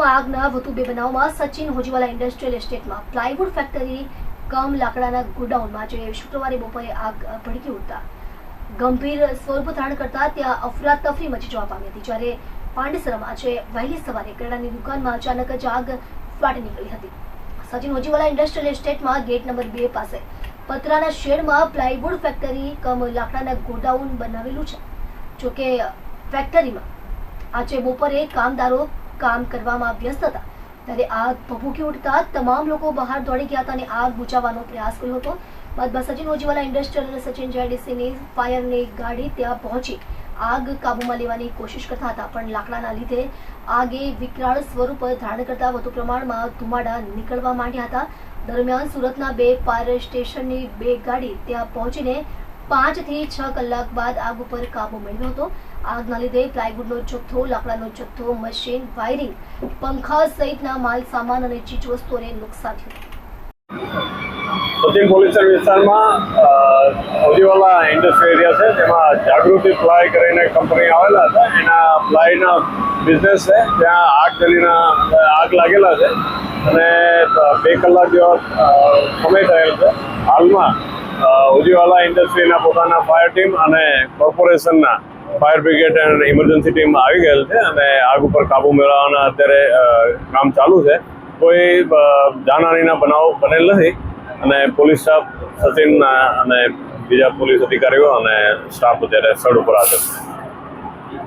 સુરતમાં આગના વધુ 2 બનાવમાં સચિન હોજીવાલા ઇન્ડસ્ટ્રીયલ એસ્ટેટમાં પ્લાયવુડ ફેક્ટરી કમ લાકડાના ગોડાઉનમાં આજે શુક્રવારે બપોરે આગ ભડકી ઉઠતા ગંભીર સ્વરૂપ ધારણ કરતા ત્યાં અફરાતફરી મચી જવા પામી હતી। જ્યારે પાંડેસરામાં આજે વહેલી સવારે કરિયાણાની દુકાનમાં અચાનક જ આગ ફાટી નીકળી હતી। સચિન હોજીવાલા ઇન્ડસ્ટ્રીયલ એસ્ટેટમાં ગેટ નંબર 2 પાસે પતરાના શેડમાં પ્લાયવુડ ફેક્ટરી કમ લાકડાના ગોડાઉન બનાવેલું છે। જોકે ફેક્ટરીમાં આજે બપોરે કામદારો કામ કરવામાં વ્યસ્ત હતા ત્યારે આગ ભભૂકી ઉઠતા તમામ લોકો બહાર દોડી ગયા હતા અને આગ બુઝાવવાનો પ્રયાસ કર્યો હતો। બાદમાં સચિન હોજીવાલા ઇન્ડસ્ટ્રીયલ અને સચિન જેડીસીની ફાયરની ગાડી ત્યાં પહોંચી આગ કાબૂમાં લેવાની કોશિશ કરતા હતા, પણ લાકડાના લીધે આગે વિકરાળ સ્વરૂપ ધારણ કરતા વધુ પ્રમાણમાં ધુમાડા નીકળવા માંડ્યા હતા। દરમિયાન સુરતના 2 ફાયર સ્ટેશનની 2 ગાડી ત્યાં પહોંચીને 5 થી 6 કલાક બાદ આગ ઉપર કાબુ મેળવ્યો હતો। આગના લીધે પ્લાયવુડનો જથ્થો, લાકડાનો જથ્થો, મશીન, વાયરિંગ, પંખા સહિતના માલ સામાન અને ચીજવસ્તુઓને નુકસાન થયું। સચિન પોલીસ વિસ્તારમાં હોજીવાલા ઇન્ડસ્ટ્રી એરિયા છે, તેમાં જાગૃતિ પ્લાય કરીને કંપની આવેલા હતા। એના પ્લાયના બિઝનેસ છે, ત્યાં આગ લાગેલા છે અને 2 કલાક જેવો સમય થયેલ છે। હાલમાં હોજીવાલા ઇન્ડસ્ટ્રીના પોતાના ફાયર ટીમ અને કોર્પોરેશનના ફાયર બ્રિગેડ અને ઇમરજન્સી ટીમ આવી ગયેલ છે અને આગ ઉપર કાબુ મેળવવાના અત્યારે કામ ચાલુ છે। કોઈ જાનહાનિના બનાવ બનેલ નથી અને પોલીસ સ્ટાફ, સચિન અને બીજા પોલીસ અધિકારીઓ અને સ્ટાફ અત્યારે સ્થળ ઉપર હાજર છે।